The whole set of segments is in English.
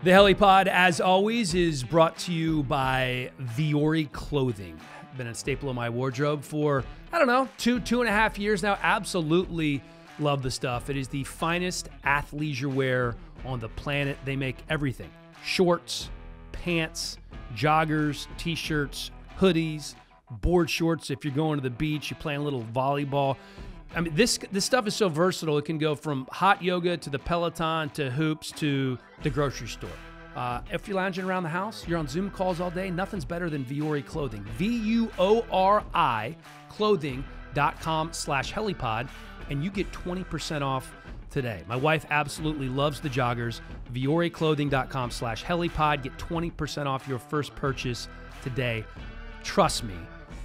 The Hellie Pod, as always, is brought to you by Viore Clothing. Been a staple of my wardrobe for, I don't know, two and a half years now. Absolutely love the stuff. It is the finest athleisure wear on the planet. They make everything. Shorts, pants, joggers, t-shirts, hoodies, board shorts if you're going to the beach, you're playing a little volleyball. I mean, this stuff is so versatile. It can go from hot yoga to the Peloton to hoops to the grocery store. If you're lounging around the house, you're on Zoom calls all day, nothing's better than Viore Clothing. VUORI clothing.com/HelliePod, and you get 20% off today. My wife absolutely loves the joggers. VioreClothing.com/HelliePod. Get 20% off your first purchase today. Trust me,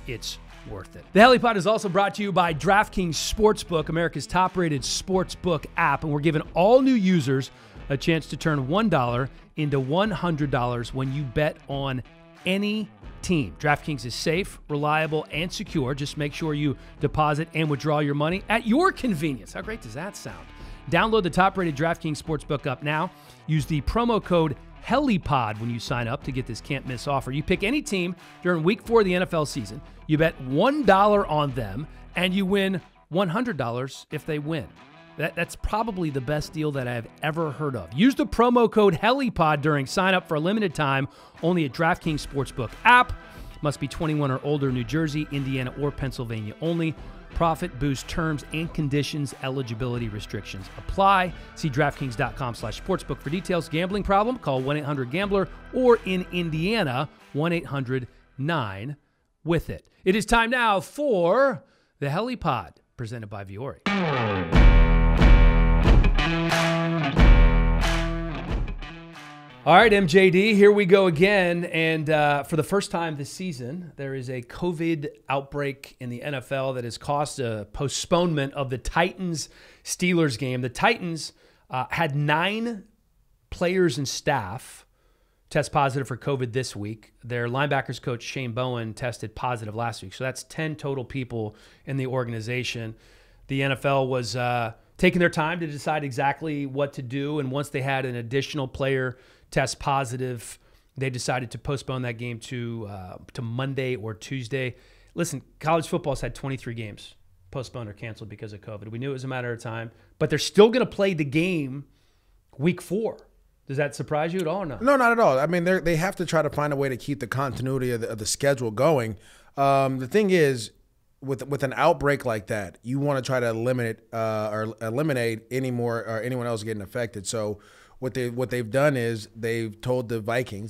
it's worth it. The Hellie Pod is also brought to you by DraftKings Sportsbook, America's top-rated sportsbook app, and we're giving all new users a chance to turn $1 into $100 when you bet on any team. DraftKings is safe, reliable, and secure. Just make sure you deposit and withdraw your money at your convenience. How great does that sound? Download the top-rated DraftKings Sportsbook app now. Use the promo code HelliePod when you sign up to get this can't-miss offer. You pick any team during Week 4 of the NFL season. You bet $1 on them, and you win $100 if they win. That's probably the best deal that I've ever heard of. Use the promo code HelliePod during sign-up for a limited time, only at DraftKings Sportsbook app. Must be 21 or older, New Jersey, Indiana, or Pennsylvania only. Profit boost terms and conditions, eligibility restrictions apply. See DraftKings.com/sportsbook for details. Gambling problem? Call 1-800-GAMBLER or in Indiana, 1-800-9-WITH-IT. It is time now for the Hellie Pod, presented by Viore. All right, MJD, here we go again. And for the first time this season, there is a COVID outbreak in the NFL that has caused a postponement of the Titans-Steelers game. The Titans had 9 players and staff test positive for COVID this week. Their linebackers coach, Shane Bowen, tested positive last week. So that's 10 total people in the organization. The NFL was taking their time to decide exactly what to do. And once they had an additional player test positive, they decided to postpone that game to Monday or Tuesday. Listen, college football's had 23 games postponed or canceled because of COVID. We knew it was a matter of time, but they're still going to play the game Week 4. Does that surprise you at all or not? No, not at all. I mean, they have to try to find a way to keep the continuity of the schedule going. The thing is, with an outbreak like that, you want to try to eliminate anyone else getting affected. So what they've done is they've told the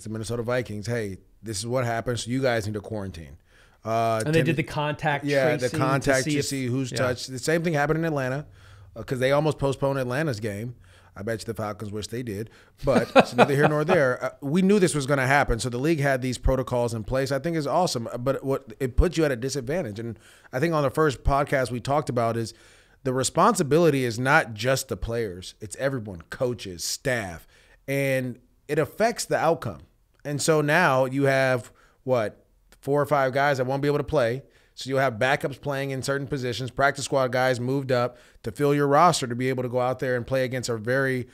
Minnesota Vikings, hey, this is what happens. So you guys need to quarantine. And they did the contact tracing. Yeah, the contact to see who's touched. The same thing happened in Atlanta because they almost postponed Atlanta's game. I bet you the Falcons wish they did, but it's neither here nor there. We knew this was going to happen, so the league had these protocols in place. I think is awesome, but it puts you at a disadvantage. And I think on the first podcast we talked about is the responsibility is not just the players; it's everyone, coaches, staff, and it affects the outcome. And so now you have 4 or 5 guys that won't be able to play. So you'll have backups playing in certain positions, practice squad guys moved up to fill your roster to be able to go out there and play against a very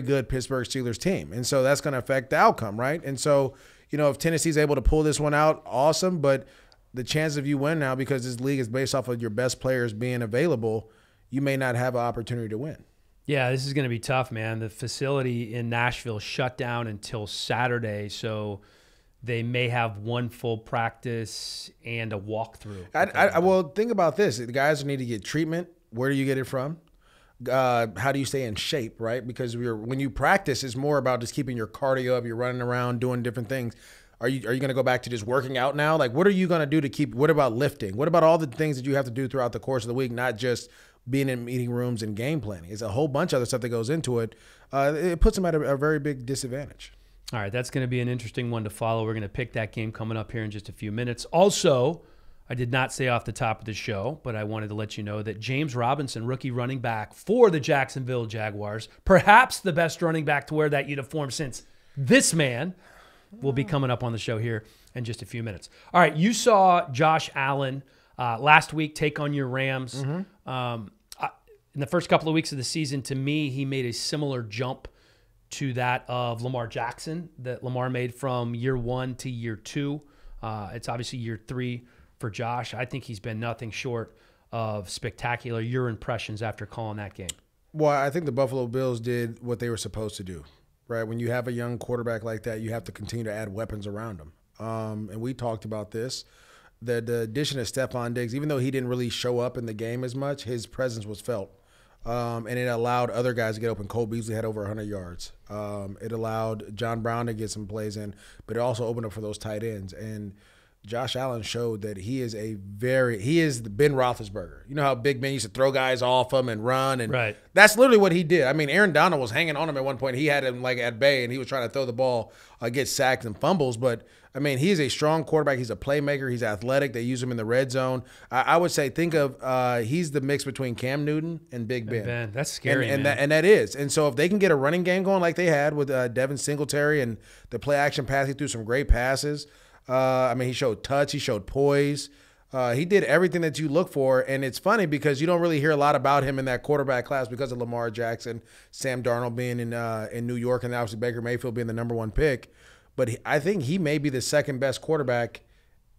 good Pittsburgh Steelers team. And so that's going to affect the outcome, right? And so, if Tennessee's able to pull this one out, awesome. But the chance of you win now, because this league is based off of your best players being available, you may not have an opportunity to win. Yeah, this is going to be tough, man. The facility in Nashville shut down until Saturday, so they may have one full practice and a walkthrough. Well, think about this. The guys need to get treatment. Where do you get it from? How do you stay in shape, right? Because when you practice, it's more about just keeping your cardio up. You're running around, doing different things. Are you going to go back to just working out now? Like, what are you going to do to keep – what about lifting? What about all the things that you have to do throughout the course of the week, not just being in meeting rooms and game planning? It's a whole bunch of other stuff that goes into it. It puts them at a very big disadvantage. All right, that's going to be an interesting one to follow. We're going to pick that game coming up here in just a few minutes. Also, I did not say off the top of the show, but I wanted to let you know that James Robinson, rookie running back for the Jacksonville Jaguars, perhaps the best running back to wear that uniform since this man, will be coming up on the show here in just a few minutes. All right, you saw Josh Allen last week take on your Rams. In the first couple of weeks of the season, to me, he made a similar jump to that of Lamar Jackson that Lamar made from year 1 to year 2. It's obviously year 3 for Josh. I think he's been nothing short of spectacular. Your impressions after calling that game? Well, I think the Buffalo Bills did what they were supposed to do, right? When you have a young quarterback like that, you have to continue to add weapons around him. And we talked about this. The addition of Stephon Diggs, even though he didn't really show up in the game as much, his presence was felt. And it allowed other guys to get open. Cole Beasley had over 100 yards. It allowed John Brown to get some plays in, but it also opened up for those tight ends. And Josh Allen showed that he is the Ben Roethlisberger. You know how Big Ben used to throw guys off him and run, and right. That's literally what he did. I mean, Aaron Donald was hanging on him at one point. He had him like at bay, and he was trying to throw the ball, get sacks and fumbles. But I mean, he is a strong quarterback. He's a playmaker. He's athletic. They use him in the red zone. I would say think of he's the mix between Cam Newton and Big Ben. That's scary, and that is. And so if they can get a running game going like they had with Devin Singletary and the play action pass, he threw some great passes. I mean, he showed touch. He showed poise. He did everything that you look for. And it's funny because you don't really hear a lot about him in that quarterback class because of Lamar Jackson, Sam Darnold being in New York, and obviously Baker Mayfield being the #1 pick. But I think he may be the second best quarterback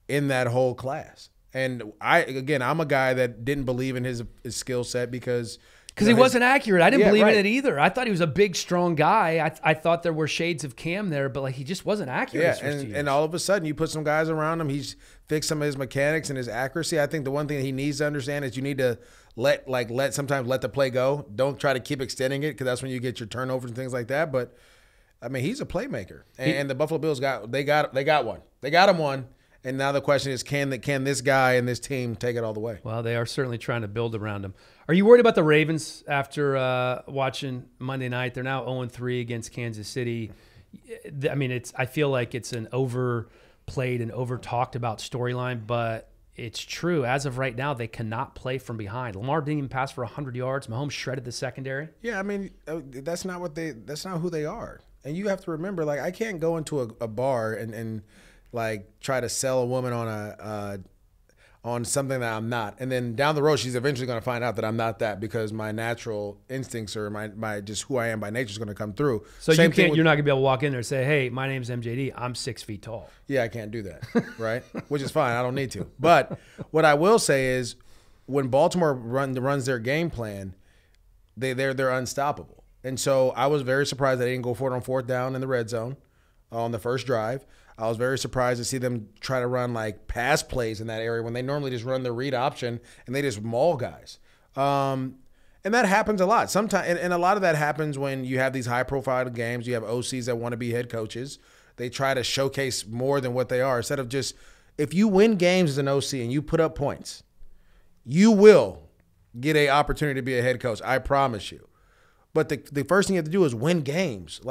in that whole class. And I'm a guy that didn't believe in his skill set because he wasn't accurate. I didn't believe in it either. I thought he was a big, strong guy. I thought there were shades of Cam there, but he just wasn't accurate. Yeah, and all of a sudden you put some guys around him. He's fixed some of his mechanics and his accuracy. I think the one thing he needs to understand is you need to sometimes let the play go. Don't try to keep extending it because that's when you get your turnovers and things like that. But I mean, he's a playmaker, and the Buffalo Bills got one. They got him one. And now the question is, can this guy and this team take it all the way? Well, they are certainly trying to build around him. Are you worried about the Ravens after watching Monday night? They're now 0-3 against Kansas City. I mean, I feel like it's an overplayed and over-talked about storyline, but it's true. As of right now, they cannot play from behind. Lamar didn't even pass for 100 yards. Mahomes shredded the secondary. Yeah, I mean, that's not who they are. And you have to remember, I can't go into a bar and try to sell a woman on something that I'm not, and then down the road she's eventually going to find out that I'm not that because my natural instincts or my just who I am by nature is going to come through. So you're not going to be able to walk in there and say, "Hey, my name's MJD. I'm 6 feet tall." Yeah, I can't do that, right? Which is fine. I don't need to. But what I will say is, when Baltimore runs their game plan, they're unstoppable. And so I was very surprised they didn't go for it on 4th down in the red zone on the first drive. I was very surprised to see them try to run pass plays in that area when they normally just run the read option and they just maul guys. And that happens a lot. Sometimes, and a lot of that happens when you have these high-profile games. You have OCs that want to be head coaches. They try to showcase more than what they are instead of just if you win games as an OC and you put up points, you will get an opportunity to be a head coach. I promise you. But the first thing you have to do is win games.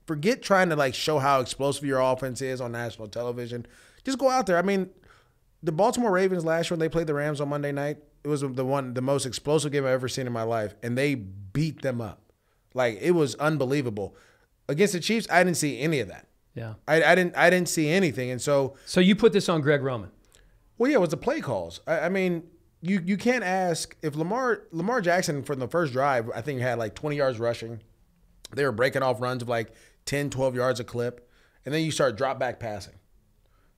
Forget trying to show how explosive your offense is on national television. Just go out there. I mean, the Baltimore Ravens last year when they played the Rams on Monday night, it was the most explosive game I've ever seen in my life, and they beat them up. It was unbelievable. Against the Chiefs, I didn't see any of that. Yeah, I didn't see anything, and so you put this on Greg Roman. Well, yeah, it was the play calls. I mean, you can't ask if Lamar Jackson from the first drive, I think had 20 yards rushing. They were breaking off runs of 10, 12 yards a clip, and then you start drop back passing.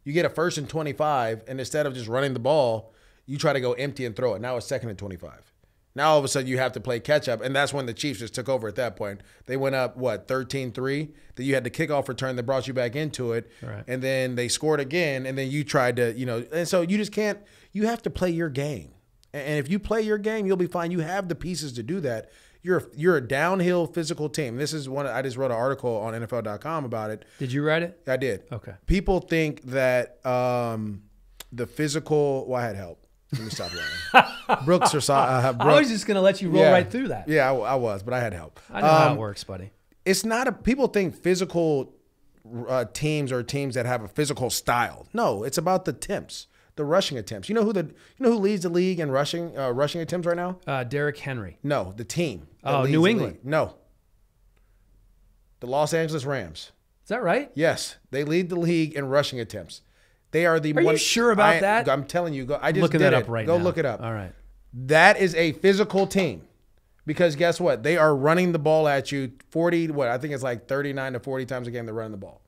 You get a 1st and 25, and instead of just running the ball, you try to go empty and throw it. Now it's 2nd and 25. Now all of a sudden you have to play catch up, and that's when the Chiefs just took over at that point. They went up, 13-3? Then you had the kickoff return that brought you back into it, right. And then they scored again, and then you tried to, and so you just can't – you have to play your game. And if you play your game, you'll be fine. You have the pieces to do that. You're a downhill physical team. This is one I just wrote an article on NFL.com about it. Did you write it? I did. Okay. People think that the physical. Well, I had help. Let me stop lying. Brooks or I was just going to let you roll right through that. Yeah, I was, but I had help. I know how it works, buddy. It's not people think physical teams are teams that have a physical style. No, it's about the attempts. The rushing attempts. You know who leads the league in rushing attempts right now? Derrick Henry. No, the team. Oh, New England. No. The Los Angeles Rams. Is that right? Yes, they lead the league in rushing attempts. They are the. Are you sure about that? I'm telling you. I just looking did that it. up right now. Go look it up. All right. That is a physical team, Because guess what? They are running the ball at you 40, I think it's like 39 to 40 times a game they're running the ball.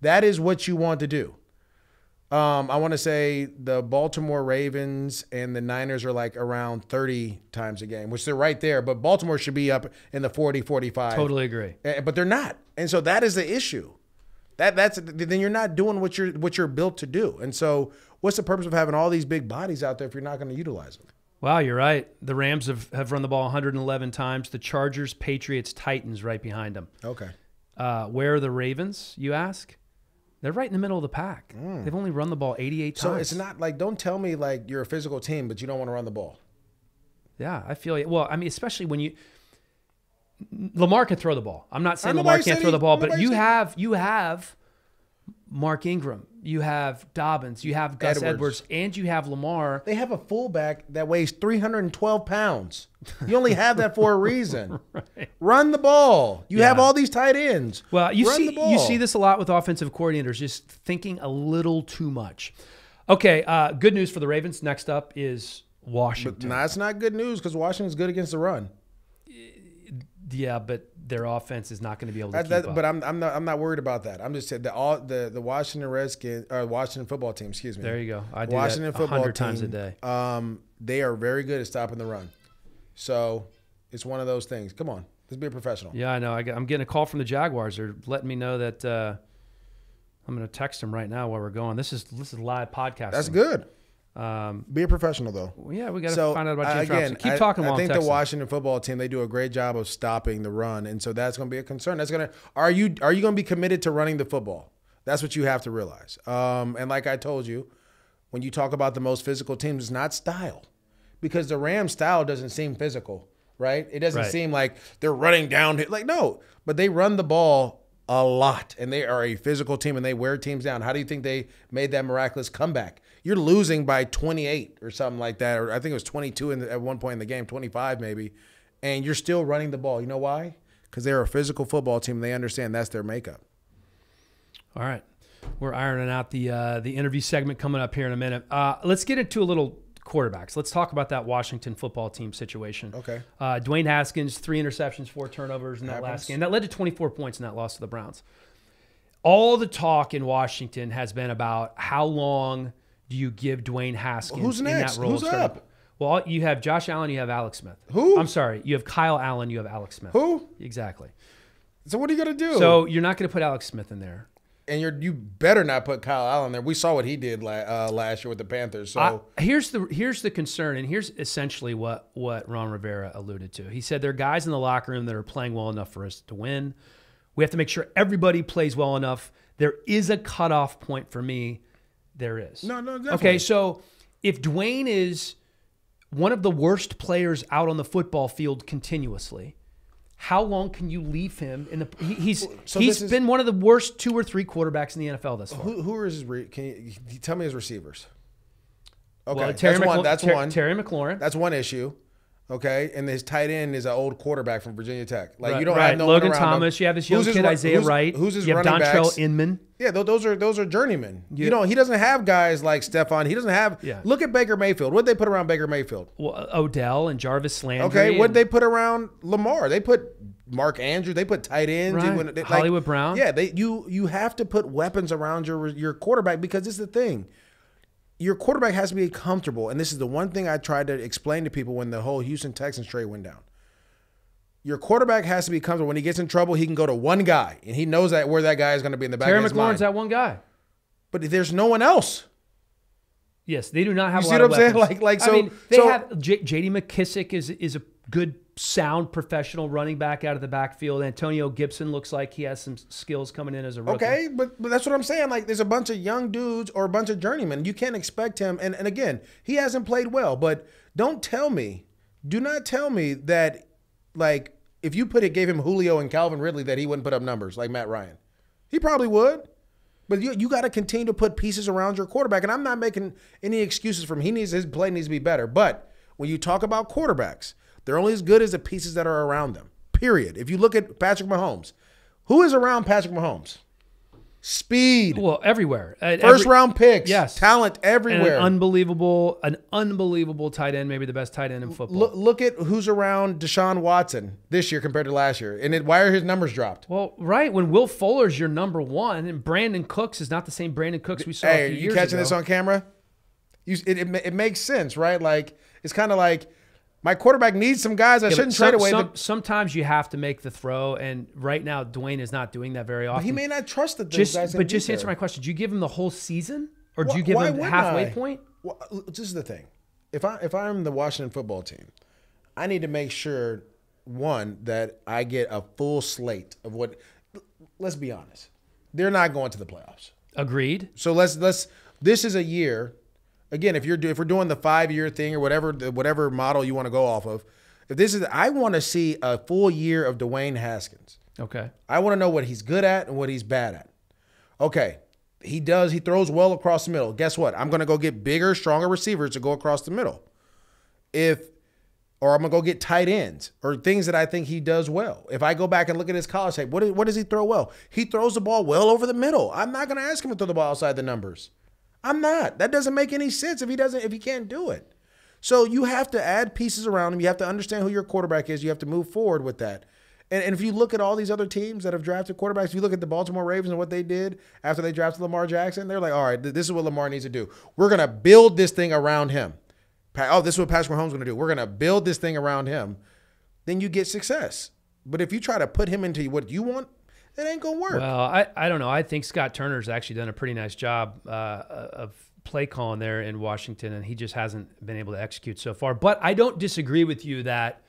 That is what you want to do. I want to say the Baltimore Ravens and the Niners are like around 30 times a game, which they're right there. But Baltimore should be up in the 40, 45. Totally agree. But they're not. And so that is the issue. Then you're not doing what you're built to do. And so what's the purpose of having all these big bodies out there if you're not going to utilize them? Wow, you're right. The Rams have run the ball 111 times. The Chargers, Patriots, Titans right behind them. Okay. Where are the Ravens, you ask? They're right in the middle of the pack. They've only run the ball 88 times. So it's not like, don't tell me like you're a physical team, but you don't want to run the ball. Yeah, I feel it. Well, I mean, especially when Lamar can throw the ball. I'm not saying Lamar can't throw the ball, but you have Mark Ingram, you have Dobbins, you have Gus Edwards, and you have Lamar. They have a fullback that weighs 312 pounds. You only have that for a reason. Right. Run the ball. You have all these tight ends. Well, you see this a lot with offensive coordinators, just thinking a little too much. Okay, good news for the Ravens. Next up is Washington. But that's not good news because Washington's good against the run. Yeah, but their offense is not going to be able to keep up. But I'm not worried about that. I'm just saying the Washington Redskins or Washington football team. Excuse me. There you go. I do Washington that football 100 team, times a day. They are very good at stopping the run. So it's one of those things. Come on, let's be a professional. Yeah, I know. I'm getting a call from the Jaguars. They're letting me know that I'm going to text them right now while we're going. This is live podcasting. That's good. Be a professional, though. Yeah, we got to find out about James Robinson. Keep I talking while I'm think texting. the Washington football team, they do a great job of stopping the run, and so that's going to be a concern. Are you going to be committed to running the football? That's what you have to realize. And like I told you, when you talk about the most physical teams, it's not style, because the Rams' style doesn't seem physical, right? It doesn't seem like they're running down. Like, no, but they run the ball a lot, and they are a physical team, and they wear teams down. How do you think they made that miraculous comeback? You're losing by 28 or something like that, or I think it was 22 at one point in the game, 25 maybe, and you're still running the ball. You know why? Because they're a physical football team, and they understand that's their makeup. All right. We're ironing out the interview segment coming up here in a minute. Let's get into a little quarterbacks. Let's talk about that Washington football team situation. Okay. Dwayne Haskins, 3 interceptions, 4 turnovers in that last game. That led to 24 points in that loss to the Browns. All the talk in Washington has been about how long do you give Dwayne Haskins in that role? Who's up? Well, you have Josh Allen, you have Alex Smith. Who? I'm sorry. You have Kyle Allen, you have Alex Smith. Who? Exactly. So what are you going to do? So you're not going to put Alex Smith in there. And you better not put Kyle Allen there. We saw what he did last year with the Panthers. So here's the concern, and here's essentially what Ron Rivera alluded to. He said there are guys in the locker room that are playing well enough for us to win. We have to make sure everybody plays well enough. There is a cutoff point for me. There is. No, definitely. Okay, so if Dwayne is one of the worst players out on the football field continuously, how long can you leave him in the? He's been one of the worst 2 or 3 quarterbacks in the NFL thus far. Who are his? Can you tell me his receivers? Okay, well, that's one. Terry McLaurin. That's one issue. Okay, and his tight end is an old quarterback from Virginia Tech. Like you don't have no Logan one around Thomas. him. You have this young kid Isaiah Wright. Who's his you have running Dontrell backs? Inman. Yeah, those are journeymen. He doesn't have guys like Stephon. He doesn't have. Yeah. Look at Baker Mayfield. What did they put around Baker Mayfield? Well, Odell and Jarvis Landry. Okay, what did they put around Lamar? They put Mark Andrews. They put tight ends. Right. Hollywood Brown. Yeah, you have to put weapons around your quarterback, because this is the thing. Your quarterback has to be comfortable, and this is the one thing I tried to explain to people when the whole Houston Texans trade went down. Your quarterback has to be comfortable. When he gets in trouble, he can go to one guy, and he knows that where that guy is going to be in the back of his mind. Terry McLaurin's that one guy. But there's no one else. Yes, they do not have you a lot of weapons. You see what I'm saying? Like so. I mean, they have J.D. McKissick is a good, sound, professional running back out of the backfield. Antonio Gibson looks like he has some skills coming in as a rookie. Okay, but that's what I'm saying. Like, there's a bunch of young dudes or a bunch of journeymen. You can't expect him. And again, he hasn't played well. But do not tell me that, like, if you gave him Julio and Calvin Ridley, that he wouldn't put up numbers like Matt Ryan. He probably would. But you got to continue to put pieces around your quarterback. And I'm not making any excuses for him. His play needs to be better. But when you talk about quarterbacks, they're only as good as the pieces that are around them, period. If you look at Patrick Mahomes, who is around Patrick Mahomes? speed. Well, everywhere. First round picks. Yes. Talent everywhere. And an unbelievable tight end, maybe the best tight end in football. Look at who's around Deshaun Watson this year compared to last year. And why are his numbers dropped? Well, right. When Will Fuller's your number one and Brandon Cooks is not the same Brandon Cooks we saw a few years ago. Hey, you catching this on camera? It makes sense, right? Like, it's kind of like, my quarterback needs some guys I shouldn't trade away. Sometimes you have to make the throw, and right now Dwayne is not doing that very often. But he may not trust that those guys. But just answer my question: do you give him the whole season, or do you give him halfway point? Well, this is the thing: if I'm the Washington football team, I need to make sure that I get a full slate of what. Let's be honest, they're not going to the playoffs. Agreed. So let's. This is a year. Again, if we're doing the 5-year thing or whatever model you want to go off of, I want to see a full year of Dwayne Haskins. Okay. I want to know what he's good at and what he's bad at. Okay. He throws well across the middle. Guess what? I'm going to go get bigger, stronger receivers to go across the middle. Or I'm going to go get tight ends or things that I think he does well. If I go back and look at his college tape, what does he throw well? He throws the ball well over the middle. I'm not going to ask him to throw the ball outside the numbers. I'm not. That doesn't make any sense if he can't do it. So you have to add pieces around him. You have to understand who your quarterback is. You have to move forward with that. And if you look at all these other teams that have drafted quarterbacks, if you look at the Baltimore Ravens and what they did after they drafted Lamar Jackson, they're like, all right, this is what Lamar needs to do. We're going to build this thing around him. Oh, this is what Patrick Mahomes is going to do. We're going to build this thing around him. Then you get success. But if you try to put him into what you want, it ain't going to work. Well, I don't know. I think Scott Turner's actually done a pretty nice job of play calling there in Washington, and he just hasn't been able to execute so far. But I don't disagree with you that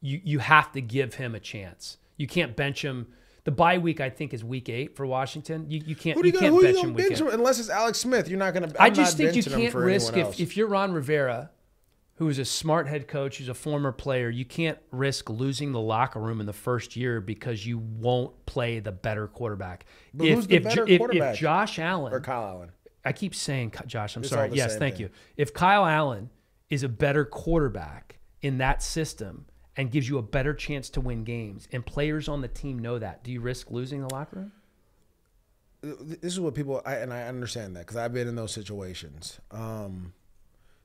you have to give him a chance. You can't bench him. The bye week, I think, is week 8 for Washington. You can't bench him week 8. Unless it's Alex Smith. You're not going to. I just think you can't risk, if you're Ron Rivera, who is a smart head coach, who's a former player, you can't risk losing the locker room in the first year because you won't play the better quarterback. But who's the better quarterback? If Josh Allen. Or Kyle Allen. I keep saying Josh, I'm sorry. Yes, thank you. If Kyle Allen is a better quarterback in that system and gives you a better chance to win games, and players on the team know that, do you risk losing the locker room? This is what people, and I understand that because I've been in those situations.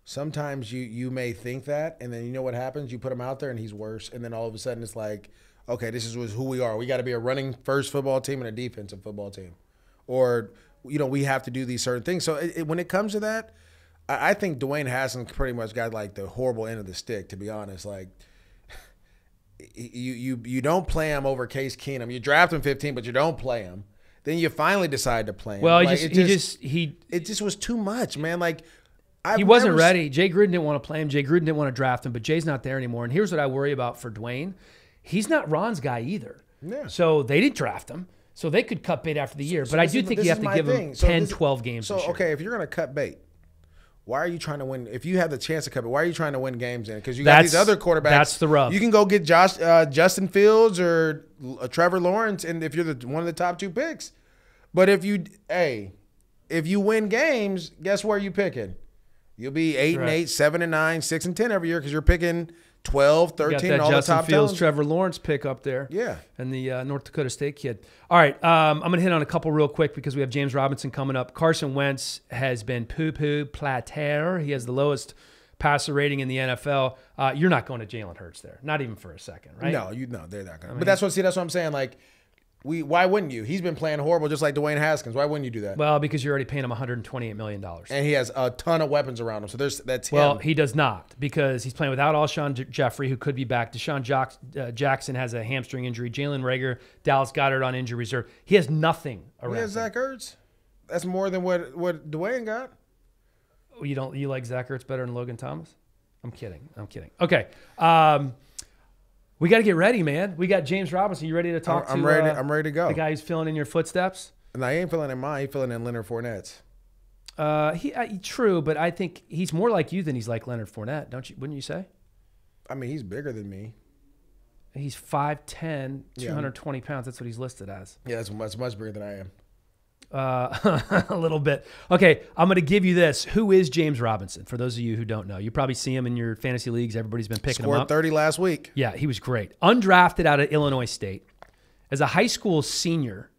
Sometimes you may think that, and then you know what happens? You put him out there, and he's worse. And then all of a sudden, it's like, okay, this is who we are. We got to be a running first football team and a defensive football team. Or, we have to do these certain things. So when it comes to that, I think Dwayne Haskins pretty much got like the horrible end of the stick, to be honest. Like, you don't play him over Case Keenum. You draft him 15, but you don't play him. Then you finally decide to play him. Well, like, it just was too much, man. Like, he wasn't ready. Jay Gruden didn't want to play him. Jay Gruden didn't want to draft him, but Jay's not there anymore. And here's what I worry about for Dwayne. He's not Ron's guy either. Yeah. So they didn't draft him. So they could cut bait after the year. But I do think you have to give him 10, 12 games this year. Okay, if you're going to cut bait, why are you trying to win? If you have the chance to cut bait, why are you trying to win games in? Because you got these other quarterbacks. That's the rub. You can go get Justin Fields or Trevor Lawrence, and if you're one of the top 2 picks. But if you win games, guess where you picking? You'll be 8-8, 7-9, 6-10 every year because you're picking 12, 13, all the top Justin Fields, talent. Trevor Lawrence pick up there. Yeah. And the North Dakota State kid. All right, I'm going to hit on a couple real quick because we have James Robinson coming up. Carson Wentz has been poo-poo platter. He has the lowest passer rating in the NFL. You're not going to Jalen Hurts there, not even for a second, right? No, they're not going to. But that's what I'm saying. Like, why wouldn't you? He's been playing horrible just like Dwayne Haskins. Why wouldn't you do that? Well, because you're already paying him $128 million. And he has a ton of weapons around him. So that's him. Well, he does not because he's playing without Alshon Jeffrey, who could be back. Deshaun Jackson has a hamstring injury. Jalen Reagor, Dallas Goedert on injury reserve. He has nothing around him. He has Zach Ertz. That's more than what Dwayne got. You like Zach Ertz better than Logan Thomas? I'm kidding. Okay. We got to get ready, man. We got James Robinson. You ready to talk to? I'm ready to go. The guy who's filling in your footsteps. And I ain't filling in mine. He's filling in Leonard Fournette's. True, but I think he's more like you than he's like Leonard Fournette, wouldn't you say? I mean, he's bigger than me. He's 5'10", 220 pounds. That's what he's listed as. Yeah, that's much bigger than I am. A little bit. Okay, I'm going to give you this. Who is James Robinson? For those of you who don't know, you probably see him in your fantasy leagues. Everybody's been picking him up. Scored 30 last week. Yeah, he was great. Undrafted out of Illinois State. As a high school senior,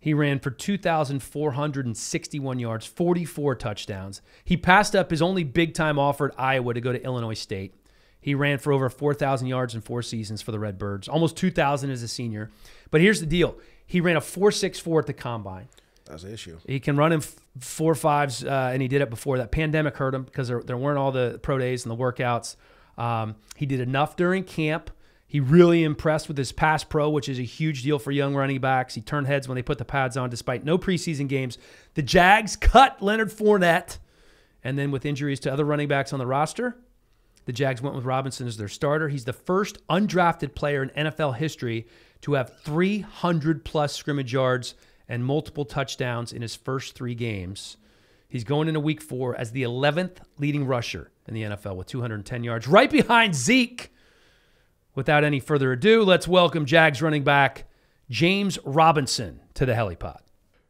He ran for 2,461 yards, 44 touchdowns. He passed up his only big-time offer at Iowa to go to Illinois State. He ran for over 4,000 yards in 4 seasons for the Redbirds, almost 2,000 as a senior. But here's the deal. He ran a 4.64 at the Combine. That's the issue. He can run in 4.5s, and he did it before that. Pandemic hurt him because there weren't all the pro days and the workouts. He did enough during camp. He really impressed with his pass pro, which is a huge deal for young running backs. He turned heads when they put the pads on despite no preseason games. The Jags cut Leonard Fournette, and then with injuries to other running backs on the roster, the Jags went with Robinson as their starter. He's the first undrafted player in NFL history to have 300-plus scrimmage yards and multiple touchdowns in his first 3 games. He's going into week 4 as the 11th leading rusher in the NFL with 210 yards, right behind Zeke. Without any further ado, let's welcome Jags running back James Robinson to the Helipod.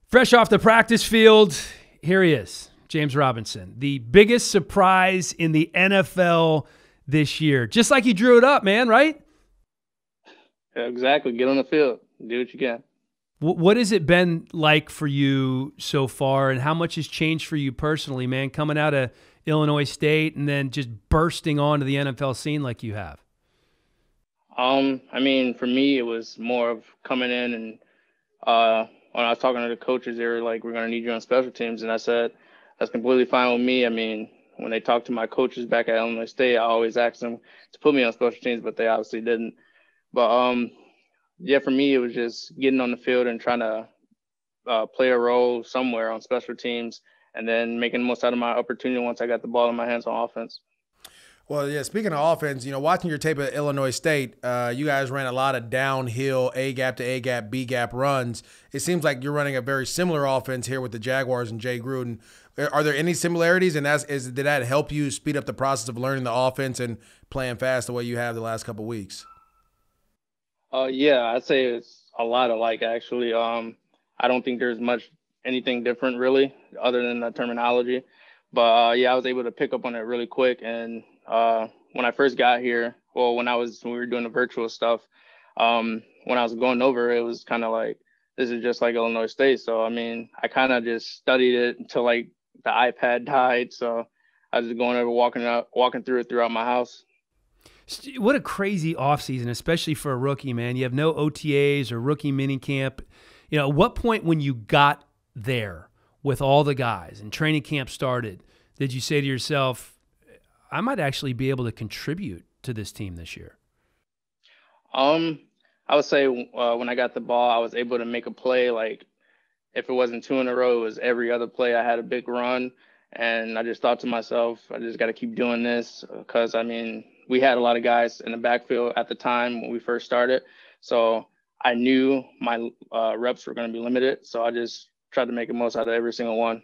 Fresh off the practice field, here he is, James Robinson, the biggest surprise in the NFL this year. Just like you drew it up, man, right? Yeah, exactly. Get on the field. Do what you can. What has it been like for you so far, and how much has changed for you personally, man, coming out of Illinois State and then just bursting onto the NFL scene like you have? I mean, for me, it was more of coming in and when I was talking to the coaches, they were like, we're going to need you on special teams. And I said, that's completely fine with me. I mean, when they talked to my coaches back at Illinois State, I always asked them to put me on special teams, but they obviously didn't. But, yeah, for me, it was just getting on the field and trying to play a role somewhere on special teams and then making the most out of my opportunity once I got the ball in my hands on offense. Well, yeah, speaking of offense, watching your tape at Illinois State, you guys ran a lot of downhill A-gap to A-gap, B-gap runs. It seems like you're running a very similar offense here with the Jaguars and Jay Gruden. Are there any similarities, and did that help you speed up the process of learning the offense and playing fast the way you have the last couple of weeks? Yeah, I'd say it's a lot alike, actually. I don't think there's anything different, really, other than the terminology. But, yeah, I was able to pick up on it really quick, and when I first got here, well, when we were doing the virtual stuff, when I was going over, it was kind of like, this is just like Illinois State. So, I mean, I kind of just studied it until like the iPad died. So I was just going over, walking through it throughout my house. What a crazy offseason, especially for a rookie, man. You have no OTAs or rookie minicamp. At what point when you got there with all the guys and training camp started, did you say to yourself, I might actually be able to contribute to this team this year? I would say when I got the ball, I was able to make a play. Like if it wasn't 2 in a row, it was every other play. I had a big run, and I just thought to myself, I just got to keep doing this because, I mean, we had a lot of guys in the backfield at the time when we first started. So I knew my reps were going to be limited. So I just tried to make the most out of every single one.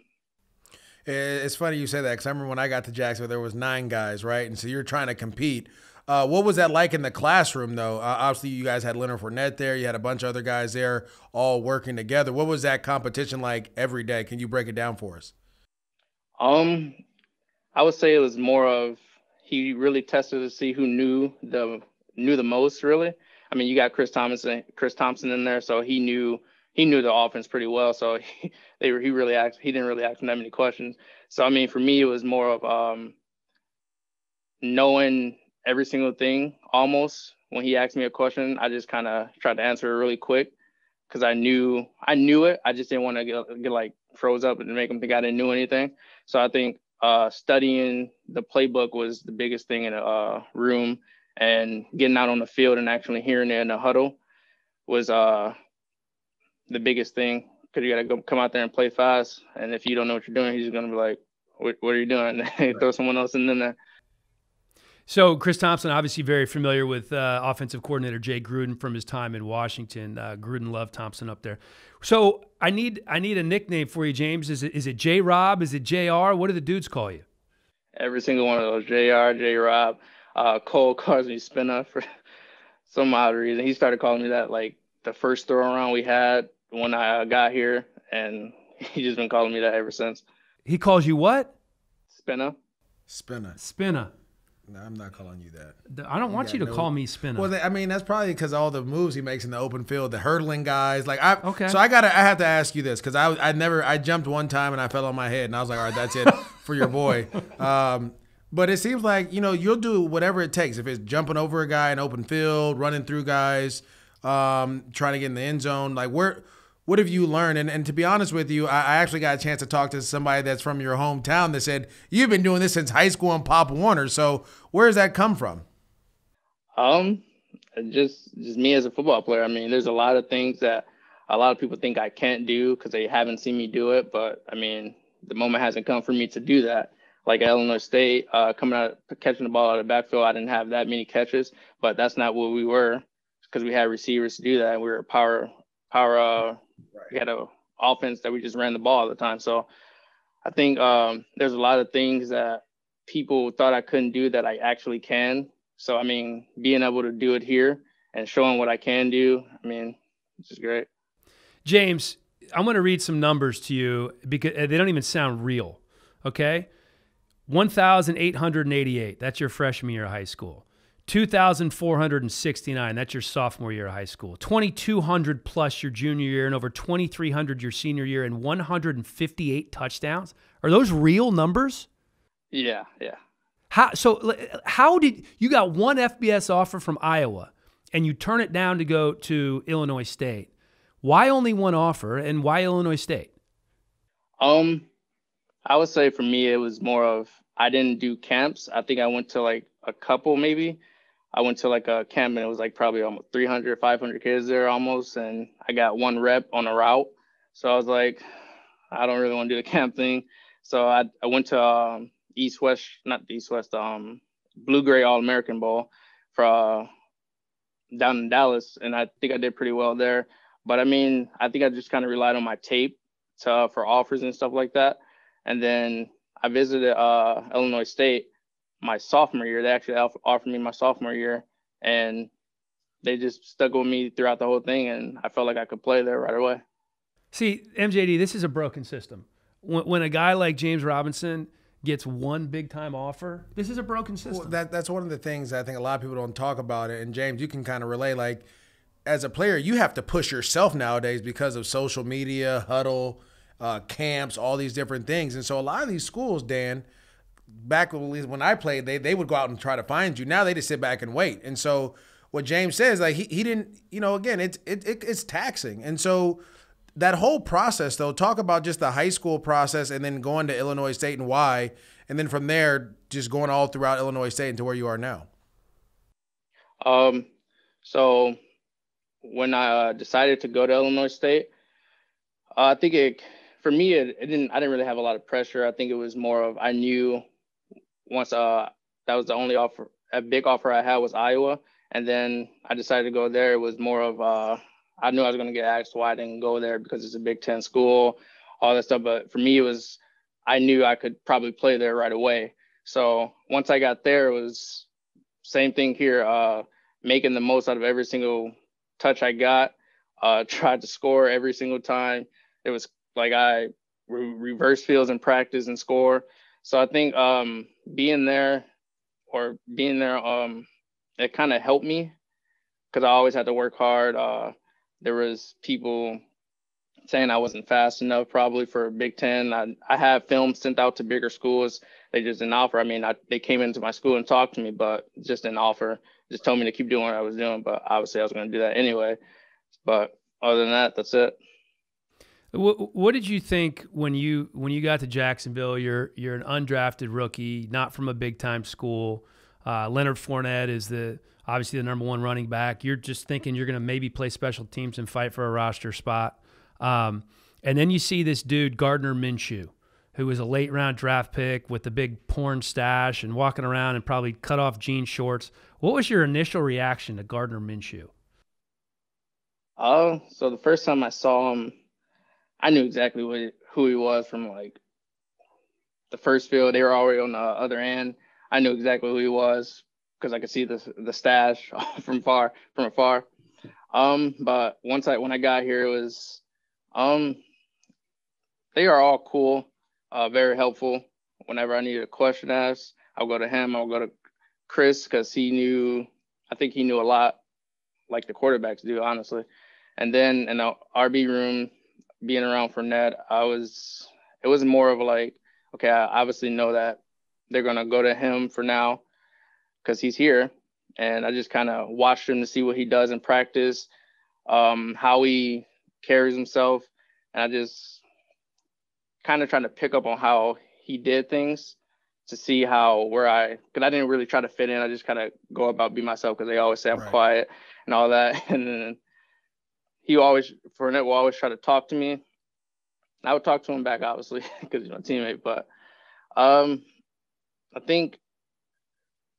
It's funny you say that because I remember when I got to Jacksonville, there was 9 guys, right? And so you're trying to compete. What was that like in the classroom, though? Obviously, you guys had Leonard Fournette there. You had a bunch of other guys there all working together. What was that competition like every day? Can you break it down for us? I would say it was more of he really tested to see who knew the most, really. I mean, you got Chris Thompson in there, so he knew the offense pretty well. So he didn't really ask him that many questions. So I mean, for me, it was more of knowing every single thing almost. When he asked me a question, I just kind of tried to answer it really quick because I knew it. I just didn't want to get like froze up and make him think I didn't know anything. So I think studying the playbook was the biggest thing in a room, and getting out on the field and actually hearing it in the huddle was the biggest thing, because you got to come out there and play fast. And if you don't know what you're doing, he's going to be like, what are you doing? Throw someone else in there. So Chris Thompson, obviously very familiar with offensive coordinator Jay Gruden from his time in Washington. Gruden loved Thompson up there. So I need a nickname for you, James. Is it J-Rob? Is it JR? What do the dudes call you? Every single one of those, JR, J-Rob. Cole calls me Spinner for some odd reason. He started calling me that like the first throw around we had when I got here, and he's just been calling me that ever since. He calls you what? Spinner. Spinner. No, I'm not calling you that. I don't want you to call me spinner. Well, I mean, that's probably because all the moves he makes in the open field, the hurdling guys. Like, okay. So I have to ask you this because I jumped one time and I fell on my head and I was like, all right, that's it for your boy. But it seems like, you'll do whatever it takes. If it's jumping over a guy in open field, running through guys, trying to get in the end zone. Like, what have you learned? And to be honest with you, I actually got a chance to talk to somebody that's from your hometown that said, you've been doing this since high school in Pop Warner. So where does that come from? Just me as a football player. I mean, there's a lot of things that a lot of people think I can't do because they haven't seen me do it. But, I mean, the moment hasn't come for me to do that. Like at Illinois State, coming out, catching the ball out of the backfield, I didn't have that many catches. But that's not what we were because we had receivers to do that. We were power. We had an offense that we just ran the ball all the time. So I think there's a lot of things that people thought I couldn't do that I actually can. So, I mean, being able to do it here and showing what I can do, I mean, it's just great. James, I'm going to read some numbers to you because they don't even sound real, okay? 1,888, that's your freshman year of high school. 2,469, that's your sophomore year of high school. 2,200 plus your junior year and over 2,300 your senior year and 158 touchdowns. Are those real numbers? Yeah. How did you got one FBS offer from Iowa and you turn it down to go to Illinois State? Why only one offer and why Illinois State? I would say for me, it was more of, I didn't do camps. I think I went to like a couple maybe. I went to like a camp and it was like probably almost 300, 500 kids there almost. And I got one rep on a route. So I was like, I don't really want to do the camp thing. So I went to Blue-Gray All-American Bowl for down in Dallas. And I think I did pretty well there. But I mean, I think I just kind of relied on my tape for offers and stuff like that. And then I visited Illinois State my sophomore year. They actually offered me my sophomore year, and they just stuck with me throughout the whole thing, and I felt like I could play there right away. See, MJD, this is a broken system. When a guy like James Robinson gets one big-time offer, this is a broken system. Well, that's one of the things I think a lot of people don't talk about it, and James, you can kind of relay, like, as a player, you have to push yourself nowadays because of social media, huddle, camps, all these different things. And so a lot of these schools, Dan, back when I played, they would go out and try to find you. Now they just sit back and wait. And so what James says, like he didn't, again, it's taxing. And so that whole process, though, talk about just the high school process and then going to Illinois State and why, and then from there just going all throughout Illinois State into where you are now. So when I decided to go to Illinois State, I think for me, I didn't really have a lot of pressure. I think it was more of, I knew once that was the only offer, a big offer I had was Iowa. And then I decided to go there. It was more of, I knew I was going to get asked why I didn't go there because it's a Big Ten school, all that stuff. But for me, I knew I could probably play there right away. So once I got there, it was same thing here, making the most out of every single touch I got, tried to score every single time. It was like I reverse fields in practice and score. So I think being there, it kind of helped me because I always had to work hard. There was people saying I wasn't fast enough probably for Big Ten. I have film sent out to bigger schools. They just didn't offer. I mean, they came into my school and talked to me, but just didn't offer. Just told me to keep doing what I was doing. But obviously I was going to do that anyway. But other than that, that's it. What did you think when you got to Jacksonville? You're an undrafted rookie, not from a big time school. Leonard Fournette is obviously the number one running back. You're just thinking you're going to maybe play special teams and fight for a roster spot. And then you see this dude Gardner Minshew, who was a late round draft pick with the big porn stash and walking around in probably cut off jean shorts. What was your initial reaction to Gardner Minshew? So the first time I saw him, I knew exactly who he was from like the first field. They were already on the other end. I knew exactly who he was because I could see the stash from afar. But when I got here, it was they are all cool, very helpful. Whenever I needed a question asked, I'll go to him. I'll go to Chris, because I think he knew a lot like the quarterbacks do, honestly. And then in the RB room, being around Fournette, it was more of like, okay, I obviously know that they're going to go to him for now because he's here. And I just kind of watched him to see what he does in practice, how he carries himself. And I just kind of trying to pick up on how he did things to see because I didn't really try to fit in. I just kind of go about be myself because they always say I'm quiet and all that. And then Fournette will always try to talk to me. I would talk to him back, obviously, because he's my teammate. But I think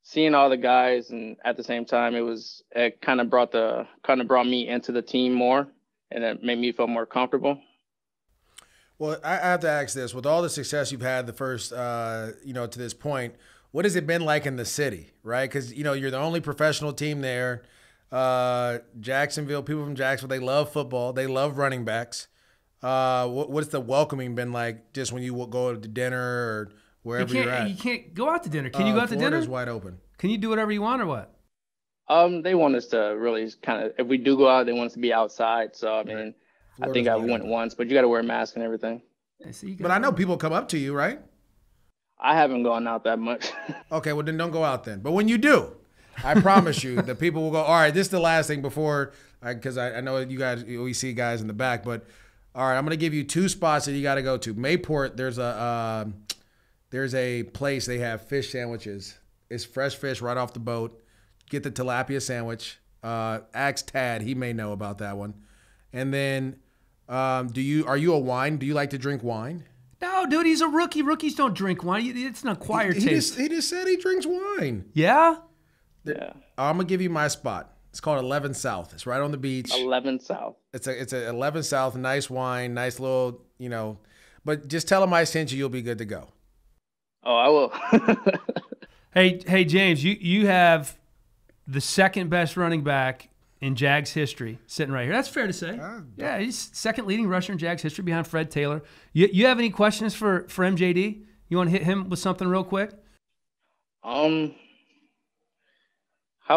seeing all the guys and at the same time, it kind of brought me into the team more, and it made me feel more comfortable. Well, I have to ask this: with all the success you've had the first, to this point, what has it been like in the city, right? Because you're the only professional team there. Jacksonville, people from Jacksonville, they love football, they love running backs. What's the welcoming been like? Just when you go to dinner or wherever you're at? You can't go out to dinner. Can you go out to dinner? Florida's wide open. Can you do whatever you want or what? They want us to really kind of, if we do go out, they want us to be outside. So I mean. I think I went once, but you got to wear a mask and everything. But I know people come up to you, right? I haven't gone out that much. Okay, well then don't go out then. But when you do, I promise you the people will go, all right, this is the last thing before, because I know you guys, we see guys in the back, but all right, I'm going to give you 2 spots that you got to go to. Mayport, there's a place, they have fish sandwiches. It's fresh fish right off the boat. Get the tilapia sandwich. Ask Tad, he may know about that one. And then are you a wine? Do you like to drink wine? No, dude, he's a rookie. Rookies don't drink wine. It's an acquired taste. He just said he drinks wine. Yeah? Yeah. I'm going to give you my spot. It's called 11 South. It's right on the beach. 11 South. It's a 11 South, nice wine, nice little, but just tell them I sent you, you'll be good to go. Oh, I will. Hey, James, you have the second best running back in Jags history sitting right here. That's fair to say. Yeah, he's second leading rusher in Jags history behind Fred Taylor. You have any questions for MJD? You want to hit him with something real quick? How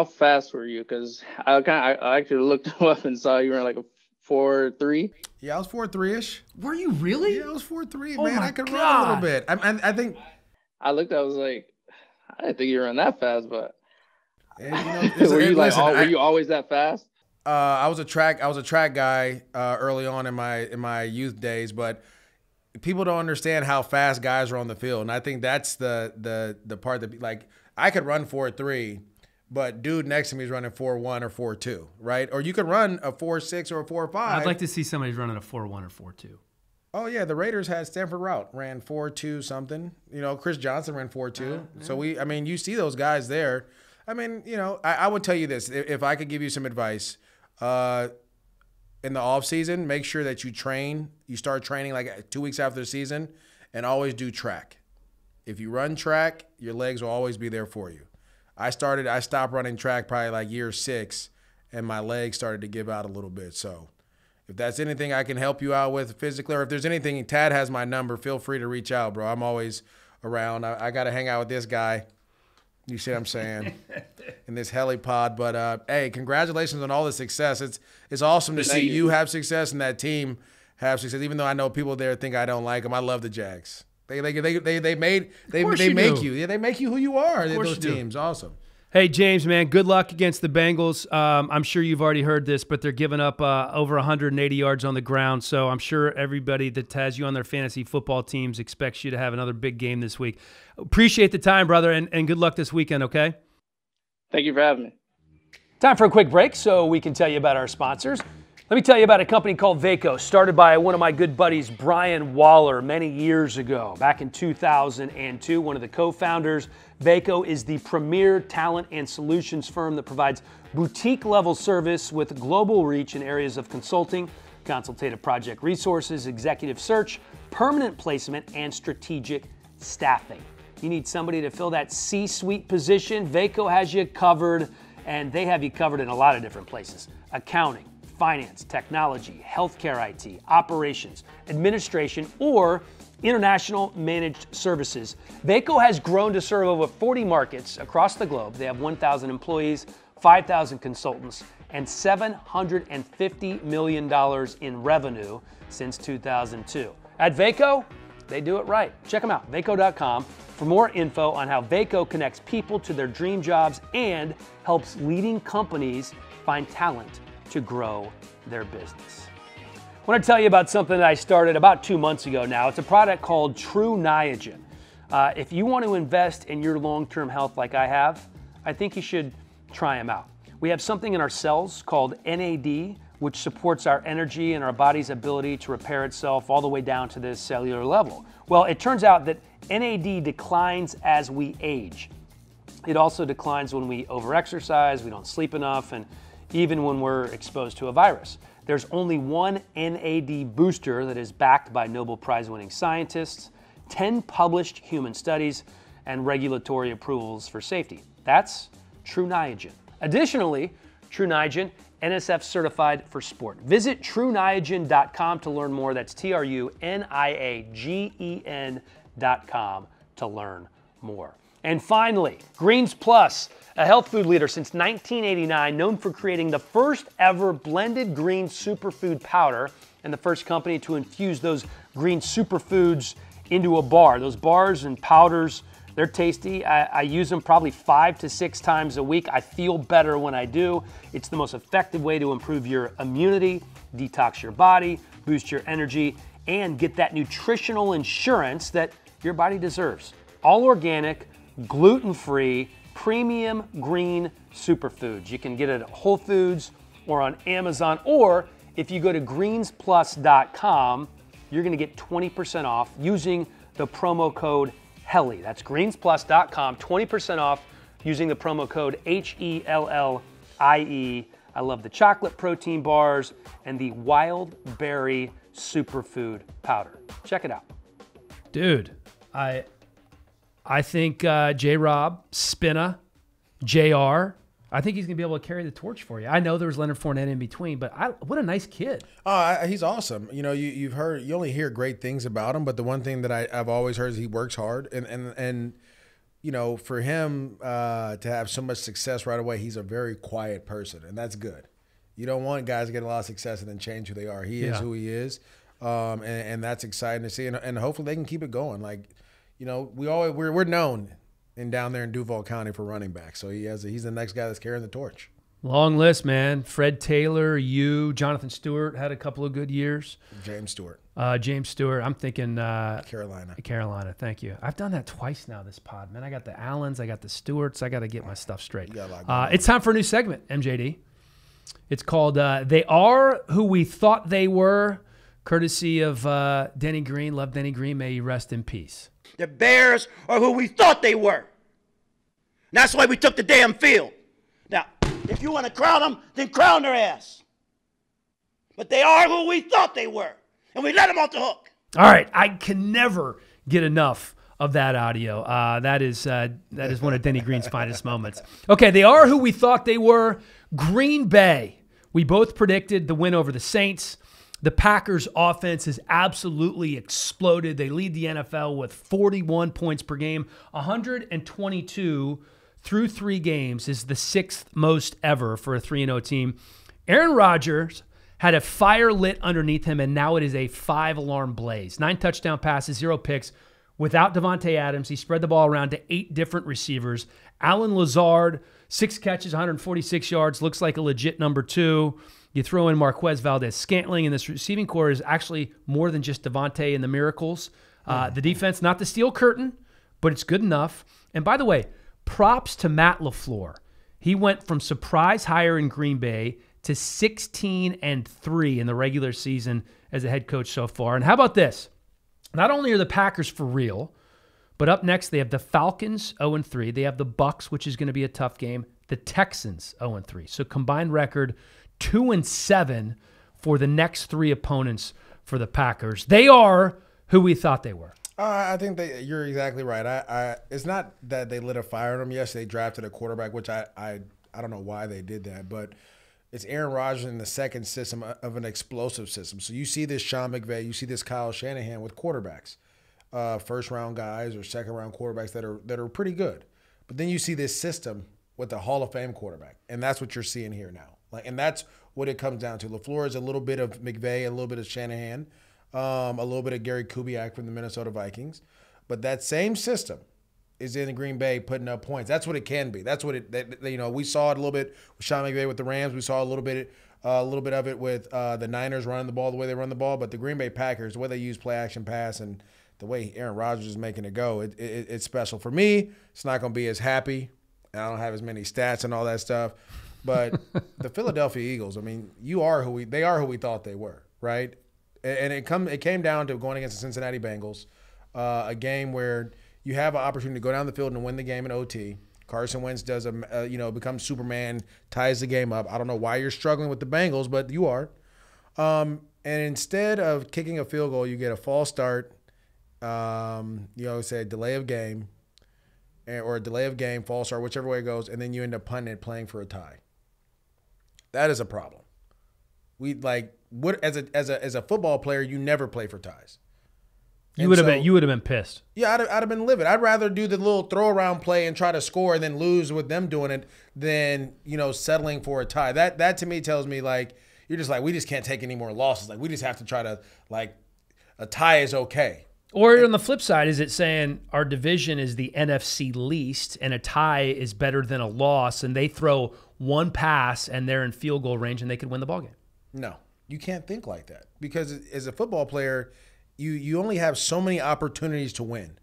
fast were you? Because I actually looked him up and saw you were like a 4.3. Yeah, I was 4.3-ish. Were you really? Yeah, I was 4.3, oh man. I could run a little bit. I think. I looked, I was like, I didn't think you ran that fast, but. And, were you always that fast? I was a track guy early on in my youth days, but people don't understand how fast guys are on the field, and I think that's the part that, like, I could run 4.3, but dude next to me is running 4.1 or 4.2, right? Or you could run a 4.6 or a 4.5. I'd like to see somebody running a 4.1 or 4.2. Oh yeah, the Raiders had Stanford Route ran 4.2 something. Chris Johnson ran 4.2. Yeah. So you see those guys there. I mean, I would tell you this. If I could give you some advice, in the off season, make sure that you start training like 2 weeks after the season, and always do track. If you run track, your legs will always be there for you. I stopped running track probably like year 6, and my legs started to give out a little bit. So if that's anything I can help you out with physically, or if there's anything, Tad has my number. Feel free to reach out, bro. I'm always around. I got to hang out with this guy. You see what I'm saying? In this Hellie pod. But, hey, congratulations on all the success. It's awesome to see you have success and that team have success, even though I know people there think I don't like them. I love the Jags. They make you. Yeah, they make you who you are. Those teams. Awesome. Hey, James, man, good luck against the Bengals. I'm sure you've already heard this, but they're giving up over 180 yards on the ground. So I'm sure everybody that has you on their fantasy football teams expects you to have another big game this week. Appreciate the time, brother, and good luck this weekend, okay? Thank you for having me. Time for a quick break so we can tell you about our sponsors. Let me tell you about a company called Vaco, started by one of my good buddies, Brian Waller, many years ago. Back in 2002, one of the co-founders. Vaco is the premier talent and solutions firm that provides boutique-level service with global reach in areas of consulting, consultative project resources, executive search, permanent placement, and strategic staffing. You need somebody to fill that C-suite position, Vaco has you covered, and they have you covered in a lot of different places. Accounting, finance, technology, healthcare IT, operations, administration, or International Managed Services. Vaco has grown to serve over 40 markets across the globe. They have 1,000 employees, 5,000 consultants, and $750 million in revenue since 2002. At Vaco, they do it right. Check them out, vaco.com, for more info on how Vaco connects people to their dream jobs and helps leading companies find talent to grow their business. I want to tell you about something that I started about 2 months ago now. It's a product called True Niagen. If you want to invest in your long-term health like I have, I think you should try them out. We have something in our cells called NAD, which supports our energy and our body's ability to repair itself all the way down to this cellular level. Well, it turns out that NAD declines as we age. It also declines when we overexercise, we don't sleep enough, and even when we're exposed to a virus. There's only one NAD booster that is backed by Nobel Prize-winning scientists, 10 published human studies, and regulatory approvals for safety. That's True Niagen. Additionally, True Niagen, NSF certified for sport. Visit TrueNiagen.com to learn more. That's TrueNiagen.com to learn more. And finally, Greens Plus, a health food leader since 1989, known for creating the first ever blended green superfood powder and the first company to infuse those green superfoods into a bar. Those bars and powders, they're tasty. I use them probably 5 to 6 times a week. I feel better when I do. It's the most effective way to improve your immunity, detox your body, boost your energy, and get that nutritional insurance that your body deserves. All organic, gluten-free, premium green superfoods. You can get it at Whole Foods or on Amazon, or if you go to greensplus.com, you're gonna get 20% off using the promo code Hellie. That's greensplus.com, 20% off using the promo code HELLIE. I love the chocolate protein bars and the wild berry superfood powder. Check it out. Dude, I think J-Rob, Spinna, JR, I think he's going to be able to carry the torch for you. I know there was Leonard Fournette in between, but what a nice kid. He's awesome. You know, you only hear great things about him, but the one thing that I've always heard is he works hard. And you know, for him to have so much success right away, he's a very quiet person, and that's good. You don't want guys to get a lot of success and then change who they are. He is who he is, and that's exciting to see. And hopefully they can keep it going. Like, you know, we're known down there in Duval County for running back. So he's the next guy that's carrying the torch. Long list, man. Fred Taylor, Jonathan Stewart had a couple of good years. James Stewart. I'm thinking Carolina. Thank you. I've done that twice now this pod, man. I got the Allens, I got the Stewarts. I got to get my stuff straight. It's time for a new segment, MJD. It's called They Are Who We Thought They Were, courtesy of Denny Green. Love Denny Green. May he rest in peace. The Bears are who we thought they were. And that's why we took the damn field. Now, if you want to crown them, then crown their ass. But they are who we thought they were. And we let them off the hook. All right. I can never get enough of that audio. That is one of Denny Green's finest moments. Okay, they are who we thought they were. Green Bay. We both predicted the win over the Saints. The Packers' offense has absolutely exploded. They lead the NFL with 41 points per game. 122 through 3 games is the 6th most ever for a 3-0 team. Aaron Rodgers had a fire lit underneath him, and now it is a 5-alarm blaze. 9 touchdown passes, 0 picks. Without Devontae Adams, he spread the ball around to 8 different receivers. Allen Lazard, 6 catches, 146 yards, looks like a legit number 2. You throw in Marquez Valdez-Scantling, and this receiving core is actually more than just Devontae and the miracles. The defense, not the steel curtain, but it's good enough. And by the way, props to Matt LaFleur. He went from surprise hire in Green Bay to 16-3 in the regular season as a head coach so far. And how about this? Not only are the Packers for real, but up next they have the Falcons 0-3. They have the Bucs, which is going to be a tough game. The Texans 0-3. So combined record 2-7 for the next 3 opponents for the Packers. They are who we thought they were. I think you're exactly right. It's not that they lit a fire on them. Yes, they drafted a quarterback, which I don't know why they did that, but it's Aaron Rodgers in the second system of an explosive system. So you see this Sean McVay, you see this Kyle Shanahan with quarterbacks. first-round guys or second-round quarterbacks that are pretty good. But then you see this system with a Hall of Fame quarterback, and that's what you're seeing here now. And that's what it comes down to. LaFleur is a little bit of McVay, a little bit of Shanahan, a little bit of Gary Kubiak from the Minnesota Vikings. But that same system is in Green Bay putting up points. That's what it can be. That's what we saw it a little bit with Sean McVay with the Rams. We saw a little bit of it with the Niners running the ball the way they run the ball. But the Green Bay Packers, the way they use play action pass and the way Aaron Rodgers is making it go, it's special. For me, it's not going to be as happy. I don't have as many stats and all that stuff. But the Philadelphia Eagles, I mean, they are who we thought they were, right? And it came down to going against the Cincinnati Bengals, a game where you have an opportunity to go down the field and win the game in OT. Carson Wentz does becomes Superman, ties the game up. I don't know why you're struggling with the Bengals, but you are. And instead of kicking a field goal, you get a false start. Say a delay of game, or a delay of game, false start, whichever way it goes, and then you end up punting it, playing for a tie. That is a problem. As a football player, you never play for ties. You would have been pissed. Yeah, I'd have been livid. I'd rather do the little throw around play and try to score and then lose with them doing it than settling for a tie. That to me tells me you're just we just can't take any more losses. We just have to try to a tie is okay. Or on the flip side, is it saying our division is the NFC least and a tie is better than a loss, and they throw one pass and they're in field goal range and they could win the ballgame? No, you can't think like that, because as a football player, you only have so many opportunities to win,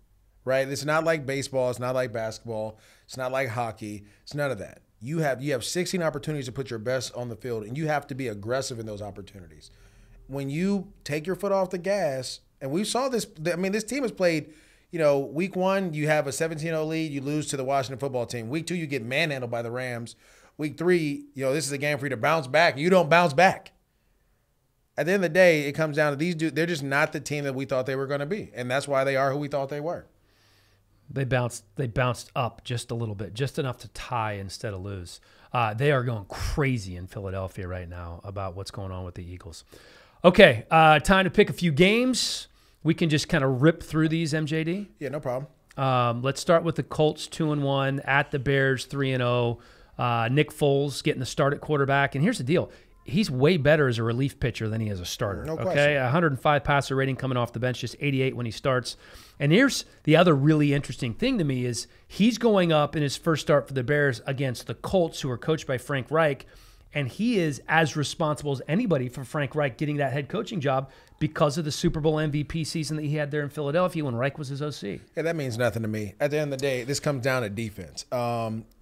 right? It's not like baseball. It's not like basketball. It's not like hockey. It's none of that. You have 16 opportunities to put your best on the field, and you have to be aggressive in those opportunities. When you take your foot off the gas, and we saw this, this team has played, week 1, you have a 17-0 lead, you lose to the Washington football team. Week 2, you get manhandled by the Rams. Week 3, this is a game for you to bounce back, and you don't bounce back. At the end of the day, it comes down to these dudes. They're just not the team that we thought they were going to be, and that's why they are who we thought they were. They bounced up just a little bit, just enough to tie instead of lose. They are going crazy in Philadelphia right now about what's going on with the Eagles. Okay, time to pick a few games. We can just kind of rip through these, MJD. Yeah, no problem. Let's start with the Colts 2-1 at the Bears 3-0. Nick Foles getting the start at quarterback, and here's the deal. He's way better as a relief pitcher than he is a starter. No question. Okay, 105 passer rating coming off the bench, just 88 when he starts. And here's the other really interesting thing to me is he's going up in his first start for the Bears against the Colts, who are coached by Frank Reich, and he is as responsible as anybody for Frank Reich getting that head coaching job because of the Super Bowl MVP season that he had there in Philadelphia when Reich was his OC. Yeah, that means nothing to me. At the end of the day, this comes down to defense.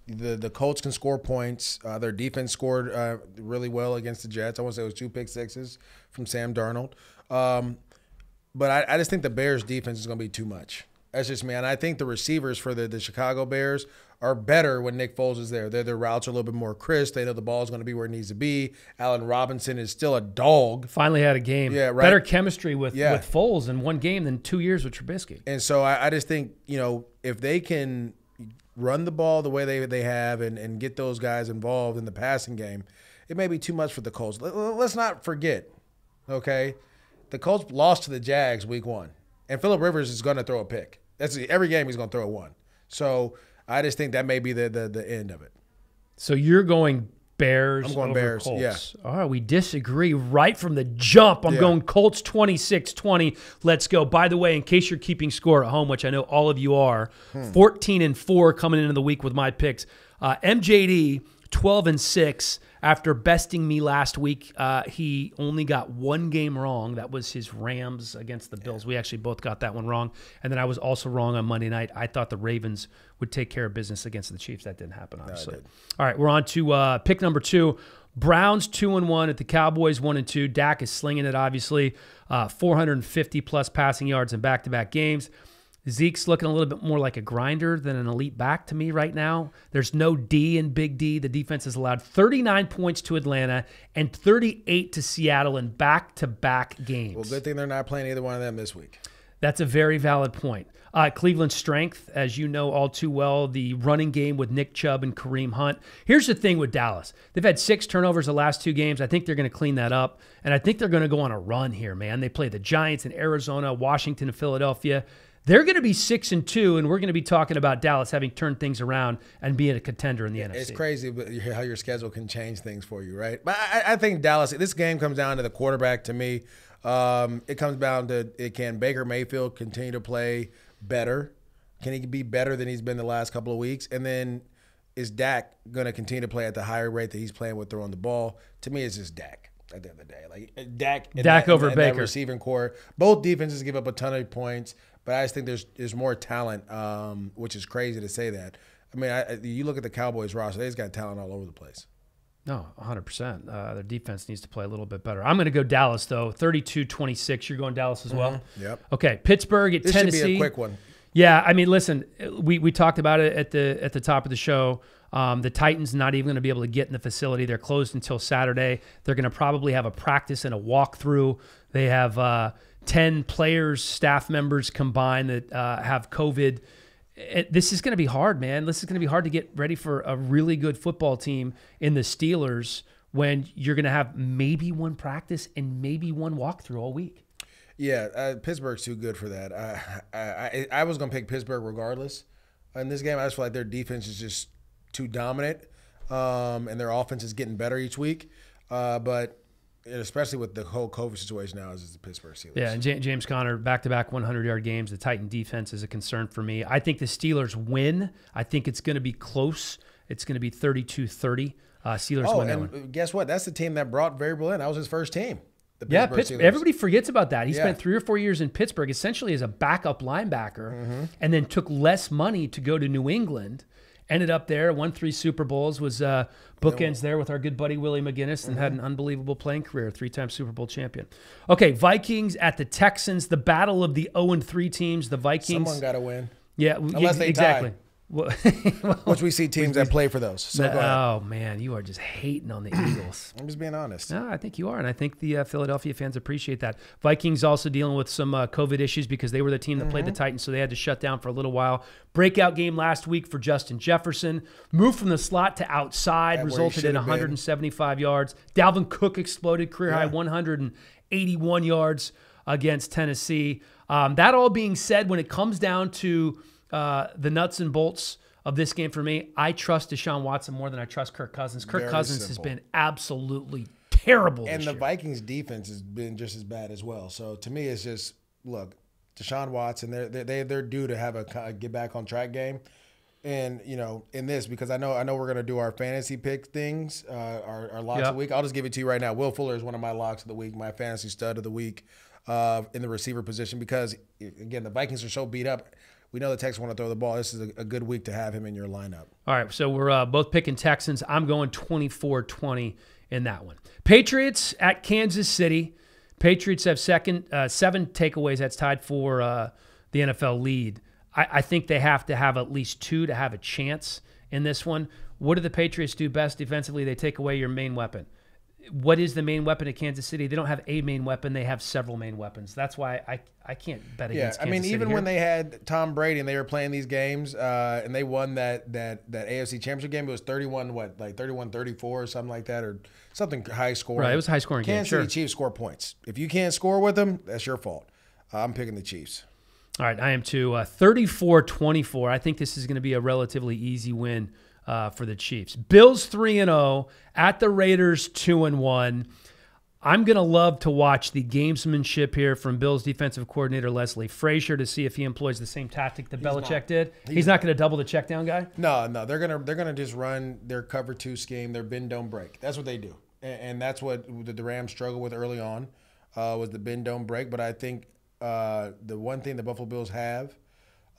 The Colts can score points. Their defense scored really well against the Jets. I want to say it was 2 pick sixes from Sam Darnold. But I just think the Bears' defense is going to be too much. That's just me. And I think the receivers for the Chicago Bears are better when Nick Foles is there. Their routes are a little bit more crisp. They know the ball is going to be where it needs to be. Allen Robinson is still a dog. Finally had a game. Yeah, right. Better chemistry with Foles in one game than 2 years with Trubisky. And so I just think, if they can run the ball the way they have and get those guys involved in the passing game, it may be too much for the Colts. Let's not forget, okay, the Colts lost to the Jags week 1, and Phillip Rivers is going to throw a pick. That's every game he's going to throw one. So I just think that may be the end of it. So you're going Bears. I'm going over Bears, Colts. yeah. All right, we didisagree right from the jump. I'm going Colts 26-20. Let's go. By the way, in case you're keeping score at home, which I know all of you are, 14-4 coming into the week with my picks. MJD 12-6 after besting me last week. He only got one game wrong. That was his Rams against the Bills. We actually both got that one wrong. And then I was also wrong on Monday night. I thought the Ravens would take care of business against the Chiefs. That didn't happen, obviously. No, it did. All right, we're on to pick number 2. Browns 2-1 at the Cowboys 1-2. Dak is slinging it, obviously. 450-plus passing yards in back-to-back games. Zeke's looking a little bit more like a grinder than an elite back to me right now. There's no D in Big D. The defense has allowed 39 points to Atlanta and 38 to Seattle in back-to-back games. Well, good thing they're not playing either one of them this week. That's a very valid point. Cleveland's strength, as you know all too well, the running game with Nick Chubb and Kareem Hunt. Here's the thing with Dallas. They've had 6 turnovers the last 2 games. I think they're going to clean that up, and I think they're going to go on a run here, man. They play the Giants in Arizona, Washington, and Philadelphia. They're going to be 6-2, and we're going to be talking about Dallas having turned things around and being a contender in the NFC. It's crazy how your schedule can change things for you, right? But I think Dallas, this game comes down to the quarterback to me. It comes down to, can Baker Mayfield continue to play better? Can he be better than he's been the last couple of weeks? And then is Dak going to continue to play at the higher rate that he's playing with throwing the ball? To me, it's just Dak at the end of the day. Like Dak over and Baker. That receiving core. Both defenses give up a ton of points, but I just think there's more talent, which is crazy to say that. I mean, you look at the Cowboys roster; they just got talent all over the place. No, 100%. Their defense needs to play a little bit better. I'm going to go Dallas, though. 32-26. You're going Dallas as well? Yep. Okay, Pittsburgh at Tennessee. This should be a quick one. Yeah, I mean, listen, we talked about it at the top of the show. The Titans not even going to be able to get in the facility. They're closed until Saturday. They're going to probably have a practice and a walkthrough. They have 10 players, staff members combined that have COVID. This is going to be hard, man. This is going to be hard to get ready for a really good football team in the Steelers when you're going to have maybe one practice and maybe one walkthrough all week. Yeah, Pittsburgh's too good for that. I was going to pick Pittsburgh regardless. In this game, I just feel like their defense is just too dominant, and their offense is getting better each week. But especially with the whole COVID situation now, is the Pittsburgh Steelers. Yeah, and James Conner, back-to-back 100-yard games. The Titan defense is a concern for me. I think the Steelers win. I think it's going to be close. It's going to be 32-30. Steelers win that one. Guess what? That's the team that brought Variable in. That was his first team. Yeah, everybody forgets about that. He spent 3 or 4 years in Pittsburgh essentially as a backup linebacker and then took less money to go to New England. Ended up there, won 3 Super Bowls, was bookends there with our good buddy Willie McGinnis, and had an unbelievable playing career, 3-time Super Bowl champion. Okay, Vikings at the Texans, the battle of the 0-3 teams. The Vikings. Someone got to win. Yeah, unless they exactly. tie. Which we see teams that play for those. So go ahead. Oh, man, you are just hating on the Eagles. I'm just being honest. No, I think you are, and I think the Philadelphia fans appreciate that. Vikings also dealing with some COVID issues because they were the team that played the Titans, so they had to shut down for a little while. Breakout game last week for Justin Jefferson. Moved from the slot to outside, resulted in 175 yards. Dalvin Cook exploded, career-high 181 yards against Tennessee. That all being said, when it comes down to the nuts and bolts of this game for me, I trust Deshaun Watson more than I trust Kirk Cousins. Kirk Cousins has been absolutely terrible and this the year. Vikings defense has been just as bad as well. So to me, it's just, look, Deshaun Watson, they're due to have a get back on track game. And, you know, in this, because I know we're going to do our fantasy pick things, our locks of the week. I'll just give it to you right now. Will Fuller is one of my locks of the week, my fantasy stud of the week in the receiver position, because, again, the Vikings are so beat up. We know the Texans want to throw the ball. This is a good week to have him in your lineup. All right, so we're both picking Texans. I'm going 24-20 in that one. Patriots at Kansas City. Patriots have 7 takeaways. That's tied for the NFL lead. I think they have to have at least 2 to have a chance in this one. What do the Patriots do best defensively? They take away your main weapon. What is the main weapon at Kansas City? They don't have a main weapon. They have several main weapons. That's why I can't bet against Kansas City. Even when they had Tom Brady and they were playing these games and they won that AFC Championship game, it was 31-34 or something like that, or something high scoring. Right, it was a high scoring game. Kansas City Chiefs score points. If you can't score with them, that's your fault. I'm picking the Chiefs. All right, I am too. 34-24. I think this is going to be a relatively easy win for the Chiefs. Bills 3-0 at the Raiders 2-1. I'm going to love to watch the gamesmanship here from Bills defensive coordinator Leslie Frazier to see if he employs the same tactic that Belichick did. He's not going to double the check down guy? No, they're gonna just run their cover 2 scheme, their bend don't break. That's what they do, and that's what the Rams struggled with early on was the bend don't break. But I think the one thing the Buffalo Bills have,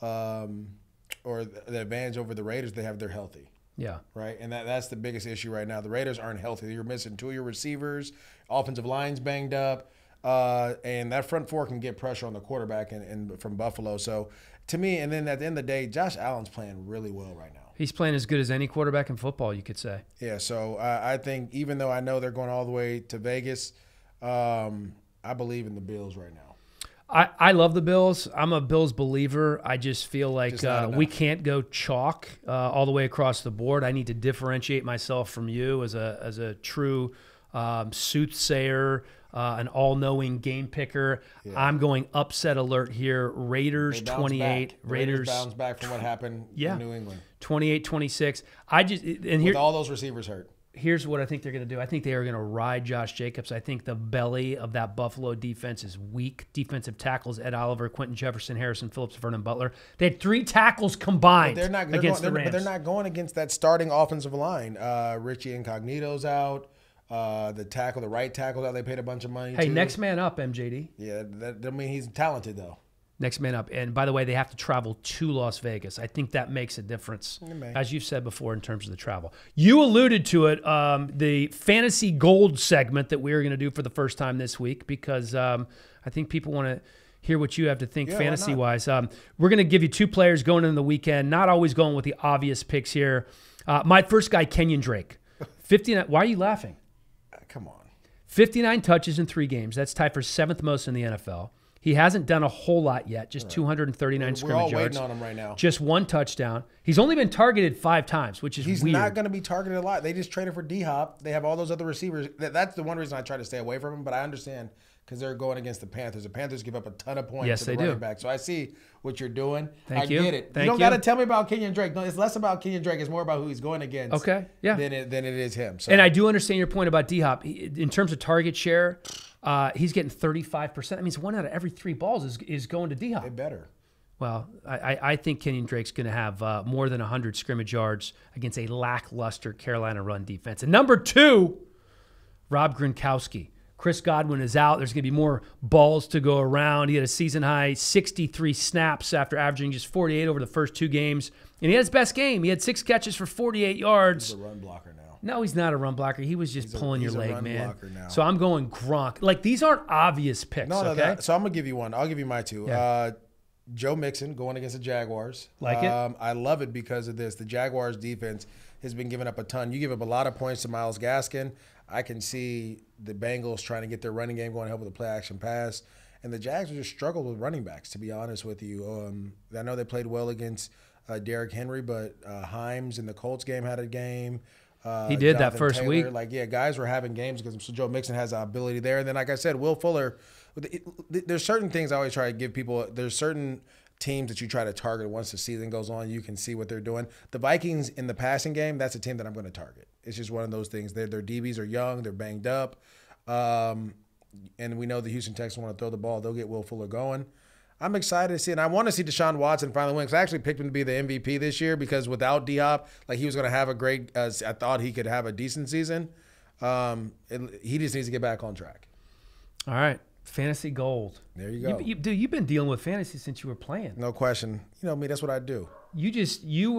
or the advantage over the Raiders, they're healthy. Yeah. Right? And that's the biggest issue right now. The Raiders aren't healthy. You're missing 2 of your receivers. Offensive line's banged up. And that front 4 can get pressure on the quarterback and from Buffalo. So, to me, and then at the end of the day, Josh Allen's playing really well right now. He's playing as good as any quarterback in football, you could say. Yeah, so I think even though I know they're going all the way to Vegas, I believe in the Bills right now. I love the Bills. I'm a Bills believer. I just feel like we can't go chalk all the way across the board. I need to differentiate myself from you as a true soothsayer, an all-knowing game picker. Yeah. I'm going upset alert here. Raiders 28. Raiders bounce back from what happened in New England. 28-26. With all those receivers hurt. Here's what I think they're going to do. I think they are going to ride Josh Jacobs. I think the belly of that Buffalo defense is weak. Defensive tackles, Ed Oliver, Quentin Jefferson, Harrison Phillips, Vernon Butler. They had 3 tackles combined against the Rams. But they're not going against that starting offensive line. Richie Incognito's out. The right tackle's out. They paid a bunch of money to. Next man up, MJD. Yeah, that mean he's talented, though. Next man up. And by the way, they have to travel to Las Vegas. I think that makes a difference, as you've said before, in terms of the travel. You alluded to it, the Fantasy Gold segment that we're going to do for the first time this week, because I think people want to hear what you have to think fantasy-wise. We're going to give you 2 players going into the weekend, not always going with the obvious picks here. My first guy, Kenyon Drake. 59. Why are you laughing? Come on. 59 touches in 3 games. That's tied for 7th most in the NFL. He hasn't done a whole lot yet, just 239 scrimmage yards. We're all waiting on him right now. Just 1 touchdown. He's only been targeted 5 times, which is weird. He's not going to be targeted a lot. They just traded for D-Hop. They have all those other receivers. That's the one reason I try to stay away from him, but I understand because they're going against the Panthers. The Panthers give up a ton of points to the running back. So I see what you're doing. I get it. You don't got to tell me about Kenyon Drake. No, it's less about Kenyon Drake. It's more about who he's going against. Okay, yeah. Than it is him. So. And I do understand your point about D-Hop. In terms of target share, he's getting 35%. That means 1 out of every 3 balls is going to D-Hop. They better. Well, I think Kenyon Drake's going to have more than 100 scrimmage yards against a lackluster Carolina run defense. And number 2, Rob Gronkowski. Chris Godwin is out. There's going to be more balls to go around. He had a season-high 63 snaps after averaging just 48 over the first 2 games. And he had his best game. He had 6 catches for 48 yards. He's a run blocker now. No, he's not a run blocker. He was just pulling your leg, man. Now. So I'm going Gronk. Like, these aren't obvious picks, okay? So I'm going to give you one. I'll give you my 2. Yeah. Joe Mixon going against the Jaguars. Like it? I love it because of this. The Jaguars defense has been giving up a ton. You give up a lot of points to Myles Gaskin. I can see the Bengals trying to get their running game going, help with the play-action pass. And the Jags just struggled with running backs, to be honest with you. I know they played well against Derrick Henry, but Himes in the Colts game had a game. He did Jonathan that first Taylor. week. Guys were having games because Joe Mixon has the ability there. And then, like I said, Will Fuller, there's certain things I always try to give people. There's certain teams that you try to target once the season goes on. You can see what they're doing. The Vikings in the passing game, that's a team that I'm going to target. It's just one of those things. Their DBs are young. They're banged up. And we know the Houston Texans want to throw the ball. They'll get Will Fuller going. I'm excited to see it. And I want to see Deshaun Watson finally win because I actually picked him to be the MVP this year because without D-Hop, he was going to have a great I thought he could have a decent season. He just needs to get back on track. All right. Fantasy Gold. There you go. Dude, you've been dealing with fantasy since you were playing. No question. You know me, that's what I do. You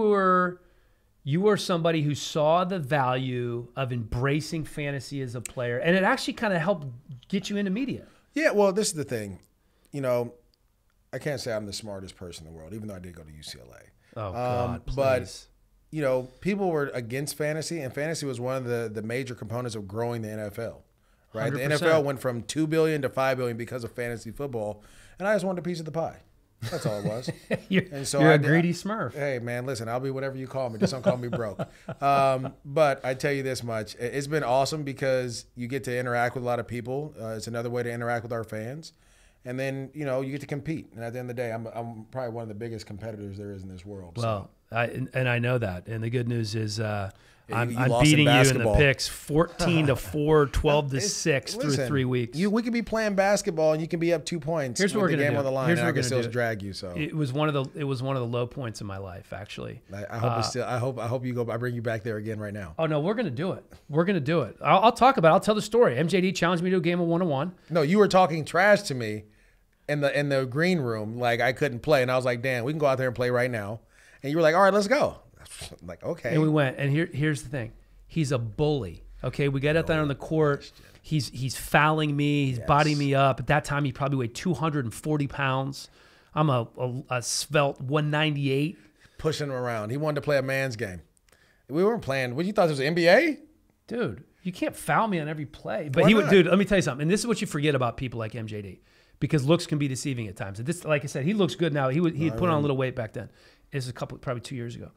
were somebody who saw the value of embracing fantasy as a player, and it actually kind of helped get you into media. Yeah, well, this is the thing. I can't say I'm the smartest person in the world, even though I did go to UCLA. Oh, God, please. But, people were against fantasy, and fantasy was one of the major components of growing the NFL. Right? 100%. The NFL went from $2 billion to $5 billion because of fantasy football, and I just wanted a piece of the pie. That's all it was. You're a greedy Smurf. Hey, man, listen, I'll be whatever you call me. Just don't call me broke. But I tell you this much. It's been awesome because you get to interact with a lot of people. It's another way to interact with our fans. And then, you get to compete. And at the end of the day, I'm probably one of the biggest competitors there is in this world. Well, so. I know that. And the good news is I'm beating you in the picks 14-4, 12-6 through 3 weeks. We could be playing basketball and you can be up 2 points. Here's what we're going to do. Game on the line, and I can still drag you. So it was one of the low points in my life, actually. I hope you go. I bring you back there again right now. Oh no, we're going to do it. We're going to do it. I'll talk about it. I'll tell the story. MJD challenged me to a game of 1-on-1. No, you were talking trash to me in the green room, like I couldn't play, and I was like, "Dan, we can go out there and play right now." And you were like, "All right, let's go." I'm like, okay. And we went. And here's the thing. He's a bully. Okay, we got out there on the court. He's fouling me. He's bodying me up. At that time, he probably weighed 240 pounds. I'm a svelte 198. Pushing him around. He wanted to play a man's game. We weren't playing. What, you thought this was NBA? Dude, you can't foul me on every play. But dude, let me tell you something. And this is what you forget about people like MJD. Because looks can be deceiving at times. This, like I said, he looks good now. He had put on a little weight back then. This is probably 2 years ago.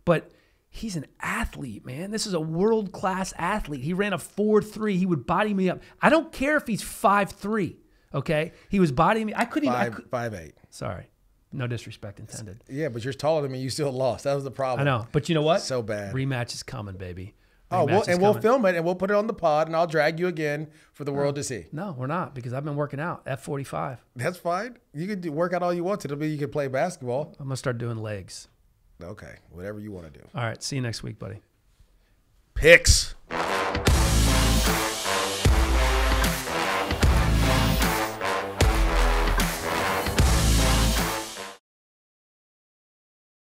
But He's an athlete, man. This is a world-class athlete. He ran a 4.3. He would body me up. I don't care if he's 5'3", okay? He was bodying me. I couldn't even. 5'8". Sorry. No disrespect intended. Yeah, but you're taller than me. You still lost. That was the problem. I know. But you know what? So bad. Rematch is coming, baby. We'll film it and we'll put it on the pod and I'll drag you again for the world to see. No, we're not, because I've been working out. F45. That's fine. You can work out all you want to. It'll be you can play basketball. I'm going to start doing legs. Okay. Whatever you want to do. All right. See you next week, buddy. Picks.